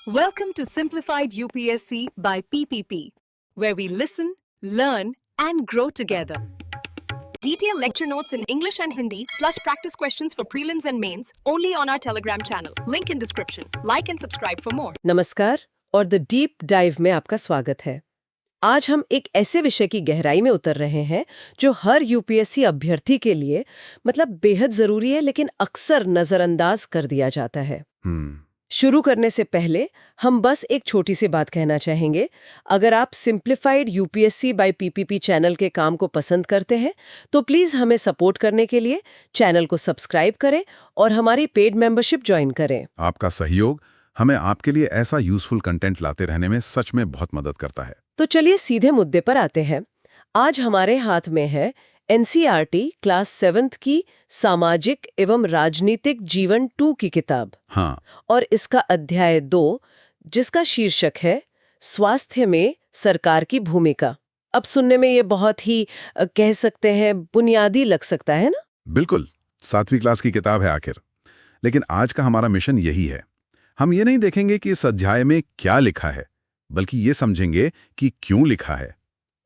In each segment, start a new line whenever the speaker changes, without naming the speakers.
Welcome to Simplified UPSC by PPP, where we listen, learn, and grow together. Detailed lecture notes in English and Hindi, plus practice questions for prelims and mains, only on our Telegram channel. Link in description. Like and subscribe for more.
नमस्कार और the deep dive में आपका स्वागत है। आज हम एक ऐसे विषय की गहराई में उतर रहे हैं जो हर यूपीएससी अभ्यर्थी के लिए बेहद जरूरी है, लेकिन अक्सर नजरअंदाज कर दिया जाता है। शुरू करने से पहले हम बस एक छोटी सी बात कहना चाहेंगे। अगर आप simplified UPSC by PPP channel के काम को पसंद करते हैं तो प्लीज हमें सपोर्ट करने के लिए चैनल को सब्सक्राइब करें और हमारी पेड मेंबरशिप ज्वाइन करें।
आपका सहयोग हमें आपके लिए ऐसा यूजफुल कंटेंट लाते रहने में सच में बहुत मदद करता है।
तो चलिए सीधे मुद्दे पर आते हैं। आज हमारे हाथ में है एनसीईआरटी क्लास 7th की सामाजिक एवं राजनीतिक जीवन 2 की किताब।
हाँ।
और इसका अध्याय 2, जिसका शीर्षक है स्वास्थ्य में सरकार की भूमिका। अब सुनने में ये बहुत ही कह सकते हैं बुनियादी लग सकता है ना?
बिल्कुल, 7वीं क्लास की किताब है आखिर। लेकिन आज का हमारा मिशन यही है। हम ये नहीं देखेंगे कि इस अध्याय में क्या लिखा है, बल्कि ये समझेंगे कि क्यों लिखा है।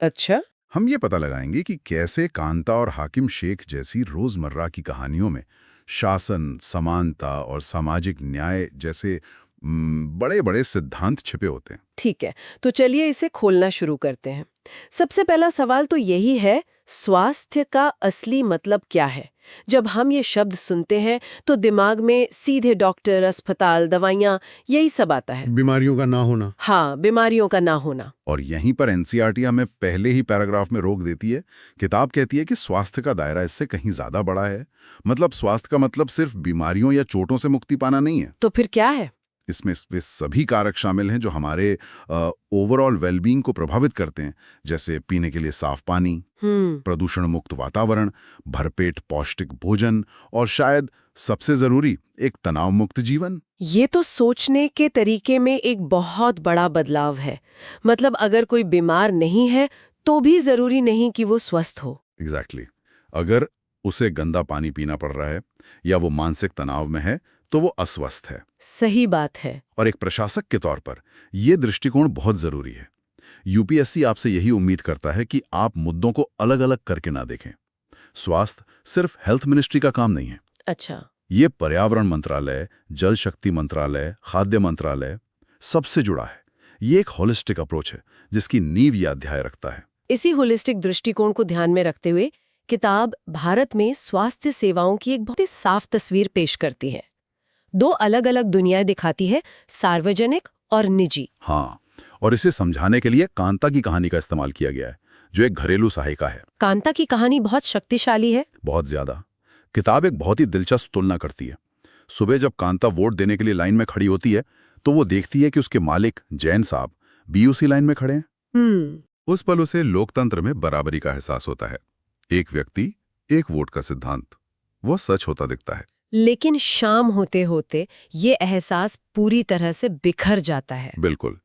अच्छा।
हम ये पता लगाएंगे कि कैसे कांता और हाकिम शेख जैसी रोजमर्रा की कहानियों में शासन, समानता और सामाजिक न्याय जैसे बड़े-बड़े सिद्धांत छिपे होते हैं।
ठीक है, तो चलिए इसे खोलना शुरू करते हैं। सबसे पहला सवाल तो यही है, स्वास्थ्य का असली मतलब क्या है? जब हम ये शब्द सुनते हैं तो दिमाग में सीधे डॉक्टर, अस्पताल, दवाइयाँ यही सब आता है।
बीमारियों का ना होना।
हाँ, बीमारियों का ना होना।
और यहीं पर एनसीईआरटी हमें पहले ही पैराग्राफ में रोक देती है। किताब कहती है कि स्वास्थ्य का दायरा इससे कहीं ज्यादा बड़ा है। मतलब स्वास्थ्य का मतलब सिर्फ बीमारियों या चोटों से मुक्ति पाना नहीं है।
तो फिर क्या है?
इसमें वे सभी कारक शामिल हैं जो हमारे ओवरऑल वेलबींग को प्रभावित करते हैं, जैसे पीने के लिए साफ पानी, प्रदूषण मुक्त वातावरण, भरपेट पौष्टिक भोजन और शायद सबसे जरूरी एक तनाव मुक्त जीवन।
ये तो सोचने के तरीके में एक बहुत बड़ा बदलाव है। मतलब अगर कोई बीमार नहीं है तो भी जरूरी नहीं कि वो स्वस्थ हो।
एग्जैक्टली। अगर उसे गंदा पानी पीना पड़ रहा है या वो मानसिक तनाव में है तो वो अस्वस्थ है।
सही बात है।
और एक प्रशासक के तौर पर यह दृष्टिकोण बहुत जरूरी है। यूपीएससी आपसे यही उम्मीद करता है कि आप मुद्दों को अलग अलग करके ना देखें। स्वास्थ्य सिर्फ हेल्थ मिनिस्ट्री का काम नहीं है।
अच्छा।
ये पर्यावरण मंत्रालय, जल शक्ति मंत्रालय, खाद्य मंत्रालय सबसे जुड़ा है। ये एक होलिस्टिक अप्रोच है जिसकी नींव यह अध्याय रखता है।
इसी होलिस्टिक दृष्टिकोण को ध्यान में रखते हुए किताब भारत में स्वास्थ्य सेवाओं की एक बहुत ही साफ तस्वीर पेश करती है। 2 अलग-अलग दुनियाएं दिखाती है, सार्वजनिक और निजी।
हाँ, और इसे समझाने के लिए कांता की कहानी का इस्तेमाल किया गया है, जो एक घरेलू सहायिका है।
कांता की कहानी बहुत शक्तिशाली है।
बहुत ज्यादा। किताब एक बहुत ही दिलचस्प तुलना करती है। सुबह जब कांता वोट देने के लिए लाइन में खड़ी होती है तो वो देखती है कि उसके मालिक जैन साहब बीयूसी लाइन में खड़े हैं। उस पल उसे लोकतंत्र में बराबरी का एहसास होता है। एक व्यक्ति, एक वोट का सिद्धांत, वो सच होता दिखता है।
लेकिन शाम होते होते ये एहसास पूरी तरह से बिखर जाता है।
बिल्कुल।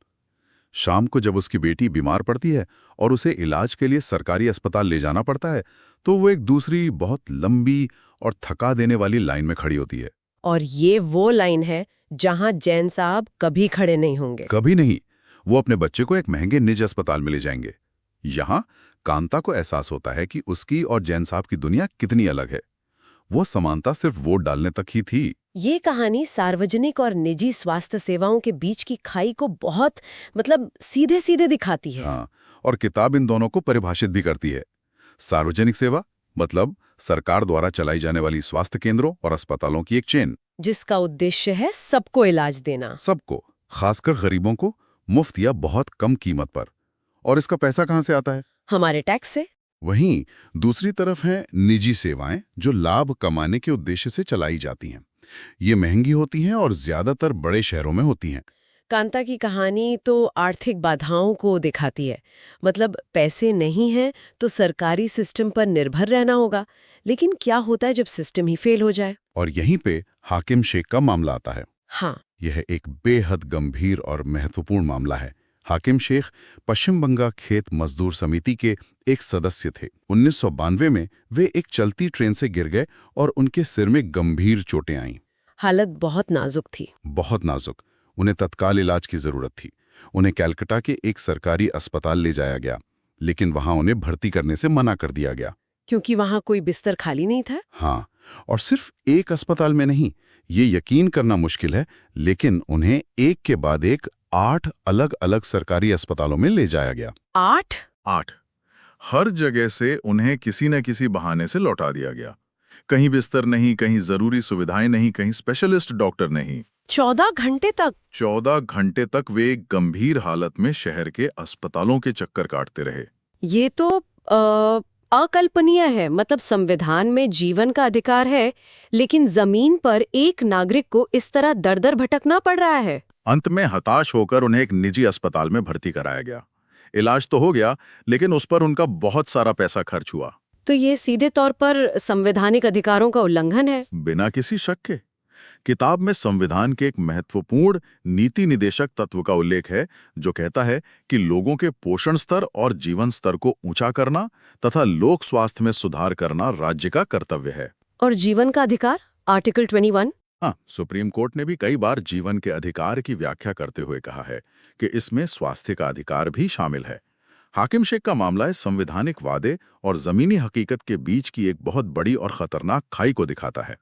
शाम को जब उसकी बेटी बीमार पड़ती है और उसे इलाज के लिए सरकारी अस्पताल ले जाना पड़ता है तो वो एक दूसरी बहुत लंबी और थका देने वाली लाइन में खड़ी होती है।
और ये वो लाइन है जहां जैन साहब कभी खड़े नहीं होंगे।
कभी नहीं। वो अपने बच्चे को एक महंगे निजी अस्पताल में ले जाएंगे। यहाँ कांता को एहसास होता है कि उसकी और जैन साहब की दुनिया कितनी अलग है। वो समानता सिर्फ वोट डालने तक ही थी।
ये कहानी सार्वजनिक और निजी स्वास्थ्य सेवाओं के बीच की खाई को बहुत सीधे सीधे दिखाती है।
हाँ, और किताब इन दोनों को परिभाषित भी करती है। सार्वजनिक सेवा मतलब सरकार द्वारा चलाई जाने वाली स्वास्थ्य केंद्रों और अस्पतालों की एक चेन,
जिसका उद्देश्य है सबको इलाज देना।
सबको, खासकर गरीबों को, मुफ्त या बहुत कम कीमत पर। और इसका पैसा कहाँ से आता है?
हमारे टैक्स से।
वहीं दूसरी तरफ हैं निजी सेवाएं जो लाभ कमाने के उद्देश्य से चलाई जाती हैं। ये महंगी होती हैं और ज्यादातर बड़े शहरों में होती हैं।
कांता की कहानी तो आर्थिक बाधाओं को दिखाती है। पैसे नहीं हैं तो सरकारी सिस्टम पर निर्भर रहना होगा। लेकिन क्या होता है जब सिस्टम ही फेल हो जाए?
और यहीं पे हाकिम शेख का मामला आता है।
हाँ,
यह एक बेहद गंभीर और महत्वपूर्ण मामला है। हाकिम शेख पश्चिम बंगाल खेत मजदूर समिति के एक सदस्य थे। 1992 में वे एक चलती ट्रेन से गिर गए और उनके सिर में गंभीर चोटें आईं।
हालत बहुत नाजुक थी।
बहुत नाजुक। उन्हें तत्काल इलाज की जरूरत थी। उन्हें कलकत्ता के एक सरकारी अस्पताल ले जाया गया, लेकिन वहां उन्हें भर्ती करने से मना कर दिया गया।
क्योंकि वहां कोई बिस्तर खाली नहीं था।
हाँ, और सिर्फ एक अस्पताल में नहीं, ये यकीन करना मुश्किल है, लेकिन उन्हें एक के बाद एक 8 अलग-अलग सरकारी अस्पतालों में ले जाया गया।
8 हर जगह से उन्हें किसी न किसी बहाने से लौटा दिया गया। कहीं बिस्तर नहीं, कहीं जरूरी सुविधाएं नहीं, कहीं स्पेशलिस्ट डॉक्टर नहीं।
14 घंटे तक।
14 घंटे तक वे एक गंभीर हालत में शहर के अस्पतालों के चक्कर काटते रहे।
ये तो अकल्पनीय है। मतलब संविधान में जीवन का अधिकार है, लेकिन जमीन पर एक नागरिक को इस तरह दर-दर भटकना पड़ रहा है।
अंत में हताश होकर उन्हें एक निजी अस्पताल में भर्ती कराया गया। इलाज तो हो गया, लेकिन उस पर उनका बहुत सारा पैसा खर्च हुआ।
तो ये सीधे तौर पर संवैधानिक अधिकारों का उल्लंघन है।
बिना किसी शक के। किताब में संविधान के एक महत्वपूर्ण नीति निदेशक तत्व का उल्लेख है, जो कहता है कि लोगों के पोषण स्तर और जीवन स्तर को ऊंचा करना तथा लोक स्वास्थ्य में सुधार करना राज्य का कर्तव्य है।
और जीवन का अधिकार, आर्टिकल 21।
हाँ, सुप्रीम कोर्ट ने भी कई बार जीवन के अधिकार की व्याख्या करते हुए कहा है कि इसमें स्वास्थ्य का अधिकार भी शामिल है। हाकिम शेख का मामला इस संवैधानिक वादे और जमीनी हकीकत के बीच की एक बहुत बड़ी और खतरनाक खाई को दिखाता है।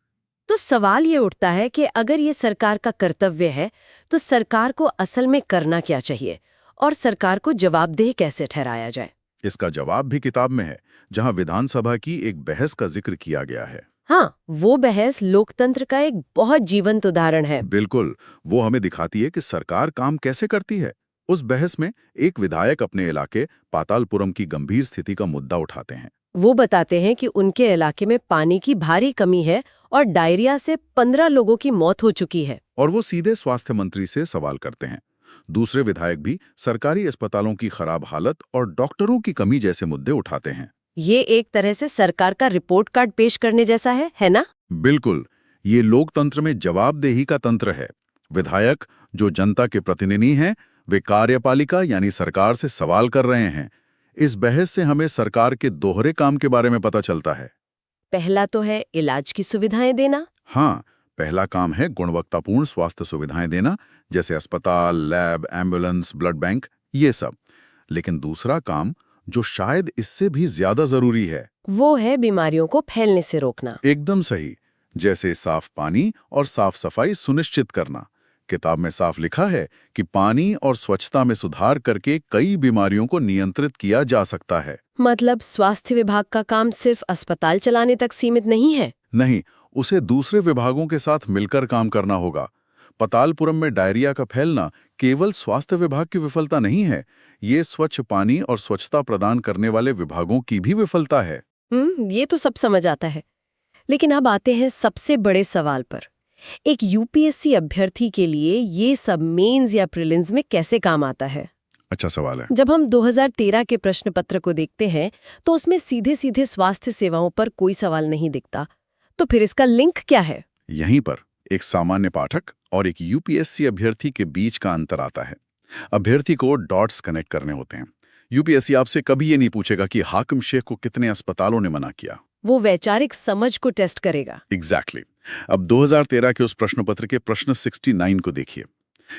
तो सवाल ये उठता है कि अगर ये सरकार का कर्तव्य है, तो सरकार को असल में करना क्या चाहिए और सरकार को जवाबदेह कैसे ठहराया जाए?
इसका जवाब भी किताब में है, जहां विधानसभा की एक बहस का जिक्र किया गया है।
हाँ, वो बहस लोकतंत्र का एक बहुत जीवंत उदाहरण है।
बिल्कुल, वो हमें दिखाती है कि सरकार काम कैसे करती है। उस बहस में एक विधायक अपने इलाके पातालपुरम की गंभीर स्थिति का मुद्दा उठाते हैं।
वो बताते हैं कि उनके इलाके में पानी की भारी कमी है और डायरिया से 15 लोगों की मौत हो चुकी है।
और वो सीधे स्वास्थ्य मंत्री से सवाल करते हैं। दूसरे विधायक भी सरकारी अस्पतालों की खराब हालत और डॉक्टरों की कमी जैसे मुद्दे उठाते हैं।
ये एक तरह से सरकार का रिपोर्ट कार्ड पेश करने जैसा है ना?
बिल्कुल, ये लोकतंत्र में जवाबदेही का तंत्र है। विधायक, जो जनता के प्रतिनिधि हैं, वे कार्यपालिका यानी सरकार से सवाल कर रहे हैं। इस बहस से हमें सरकार के दोहरे काम के बारे में पता चलता है।
पहला तो है इलाज की सुविधाएं देना।
हाँ, पहला काम है गुणवत्तापूर्ण स्वास्थ्य सुविधाएं देना, जैसे अस्पताल, लैब, एम्बुलेंस, ब्लड बैंक, ये सब। लेकिन दूसरा काम, जो शायद इससे भी ज्यादा जरूरी है,
वो है बीमारियों को फैलने से रोकना।
एकदम सही, जैसे साफ पानी और साफ सफाई सुनिश्चित करना। किताब में साफ लिखा है कि पानी और स्वच्छता में सुधार करके कई बीमारियों को नियंत्रित किया जा सकता है।
मतलब स्वास्थ्य विभाग का काम सिर्फ अस्पताल चलाने तक सीमित नहीं है।
नहीं, उसे दूसरे विभागों के साथ मिलकर काम करना होगा। पातालपुरम में डायरिया का फैलना केवल स्वास्थ्य विभाग की विफलता नहीं है, ये स्वच्छ पानी और स्वच्छता प्रदान करने वाले विभागों की भी विफलता है।
ये तो सब समझ आता है। लेकिन अब आते हैं सबसे बड़े सवाल पर। एक यूपीएससी अभ्यर्थी के लिए ये सब मेंस या प्रीलिम्स में कैसे काम आता है?
अच्छा सवाल है।
जब हम 2013 के प्रश्न पत्र को देखते हैं, तो उसमें सीधे सीधे स्वास्थ्य सेवाओं पर कोई सवाल नहीं दिखता। तो फिर इसका लिंक क्या है?
यहीं पर एक सामान्य पाठक और एक यूपीएससी अभ्यर्थी के बीच का अंतर आता है। अभ्यर्थी को डॉट्स कनेक्ट करने होते हैं। यूपीएससी आपसे कभी ये नहीं पूछेगा कि हाकिम शेख को कितने अस्पतालों ने मना किया।
वो वैचारिक समझ को टेस्ट करेगा।
एग्जैक्टली। अब 2013 के उस प्रश्न पत्र के प्रश्न 69 को देखिए।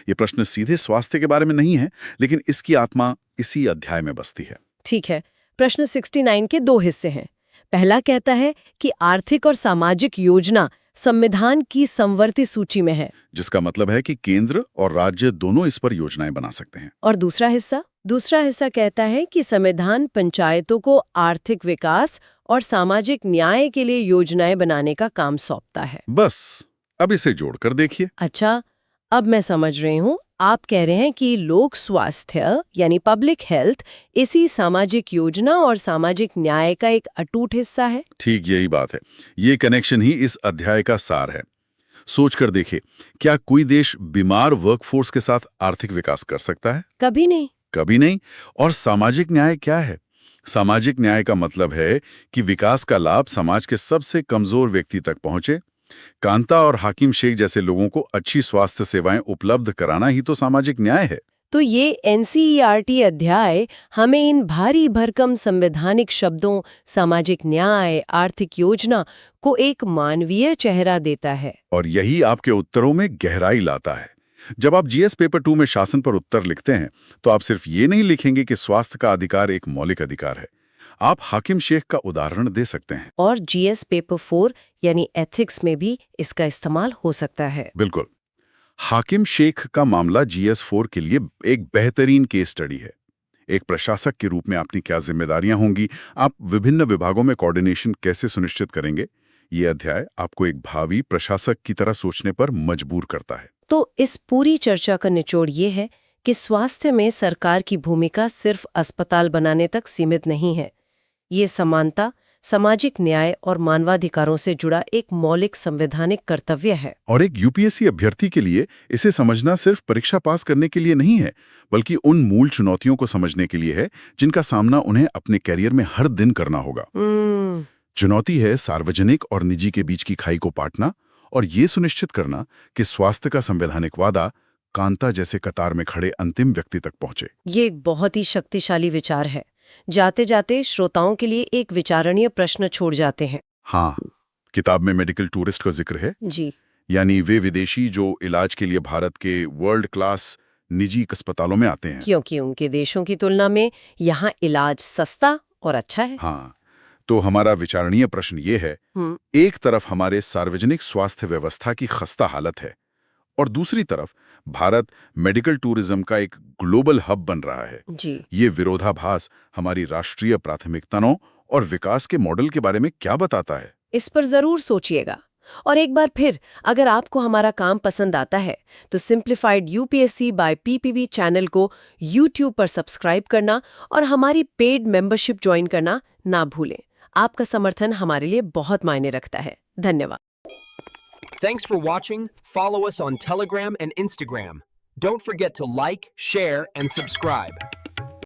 ये प्रश्न सीधे स्वास्थ्य के बारे में नहीं है, लेकिन इसकी आत्मा इसी अध्याय में बसती है।
ठीक है, प्रश्न 69 के 2 हिस्से हैं। पहला कहता है कि आर्थिक और सामाजिक योजना संविधान की समवर्ती सूची में है,
जिसका मतलब है कि केंद्र और राज्य दोनों इस पर योजनाएं बना सकते हैं।
और दूसरा हिस्सा कहता है कि संविधान पंचायतों को आर्थिक विकास और सामाजिक न्याय के लिए योजनाएं बनाने का काम सौंपता है।
बस अब इसे जोड़कर देखिए।
अच्छा, अब मैं समझ रही हूँ। आप कह रहे हैं कि लोक स्वास्थ्य यानी पब्लिक हेल्थ इसी सामाजिक योजना और सामाजिक न्याय का एक अटूट हिस्सा है।
ठीक यही बात है। ये कनेक्शन ही इस अध्याय का सार है। सोचकर देखिए, क्या कोई देश बीमार वर्कफोर्स के साथ आर्थिक विकास कर सकता है?
कभी नहीं।
कभी नहीं। और सामाजिक न्याय क्या है? सामाजिक न्याय का मतलब है कि विकास का लाभ समाज के सबसे कमजोर व्यक्ति तक पहुंचे। कांता और हाकिम शेख जैसे लोगों को अच्छी स्वास्थ्य सेवाएं उपलब्ध कराना ही तो सामाजिक न्याय है।
तो ये एनसीईआरटी अध्याय हमें इन भारी भरकम संवैधानिक शब्दों सामाजिक न्याय, आर्थिक योजना को एक मानवीय चेहरा देता है।
और यही आपके उत्तरों में गहराई लाता है।
जब आप जीएस पेपर 2 में शासन पर उत्तर लिखते हैं तो आप सिर्फ ये नहीं लिखेंगे कि स्वास्थ्य का अधिकार एक मौलिक अधिकार है। आप हाकिम शेख का उदाहरण दे सकते हैं।
और जीएस पेपर 4 यानी एथिक्स में भी इसका इस्तेमाल हो सकता है।
बिल्कुल। हाकिम शेख का मामला जीएस 4 के लिए एक बेहतरीन केस स्टडी है। एक प्रशासक के रूप में आपकी क्या जिम्मेदारियां होंगी, आप विभिन्न विभागों में कोऑर्डिनेशन कैसे सुनिश्चित करेंगे, ये अध्याय आपको एक भावी प्रशासक की तरह सोचने पर मजबूर करता है।
तो इस पूरी चर्चा का निचोड़ ये है कि स्वास्थ्य में सरकार की भूमिका सिर्फ अस्पताल बनाने तक सीमित नहीं है। ये समानता, सामाजिक न्याय और मानवाधिकारों से जुड़ा एक मौलिक संवैधानिक कर्तव्य है।
और एक यूपीएससी अभ्यर्थी के लिए इसे समझना सिर्फ परीक्षा पास करने के लिए नहीं है, बल्कि उन मूल चुनौतियों को समझने के लिए है जिनका सामना उन्हें अपने कैरियर में हर दिन करना होगा। चुनौती है सार्वजनिक और निजी के बीच की खाई को पाटना और ये सुनिश्चित करना कि स्वास्थ्य का संवैधानिक वादा कांता जैसे कतार में खड़े अंतिम व्यक्ति तक पहुंचे।
ये एक बहुत ही शक्तिशाली विचार है। जाते जाते श्रोताओं के लिए एक विचारणीय प्रश्न छोड़ जाते हैं।
हाँ, किताब में मेडिकल टूरिस्ट का जिक्र है
जी।
यानी वे विदेशी जो इलाज के लिए भारत के वर्ल्ड क्लास निजी अस्पतालों में आते हैं,
क्योंकि उनके देशों की तुलना में यहाँ इलाज सस्ता और अच्छा है।
हाँ, तो हमारा विचारणीय प्रश्न ये है, एक तरफ हमारे सार्वजनिक स्वास्थ्य व्यवस्था की खस्ता हालत है और दूसरी तरफ भारत मेडिकल टूरिज्म का एक ग्लोबल हब बन रहा है।
जी।
ये विरोधाभास हमारी राष्ट्रीय प्राथमिकताओं और विकास के मॉडल के बारे में क्या बताता है?
इस पर जरूर सोचिएगा। और एक बार फिर, अगर आपको हमारा काम पसंद आता है तो simplified UPSC by PPP channel को YouTube पर सब्सक्राइब करना और हमारी पेड मेंबरशिप ज्वाइन करना ना भूलें। आपका समर्थन हमारे लिए बहुत मायने रखता है। धन्यवाद।
Thanks for watching. Follow us on Telegram and Instagram. Don't forget to like, share, and subscribe.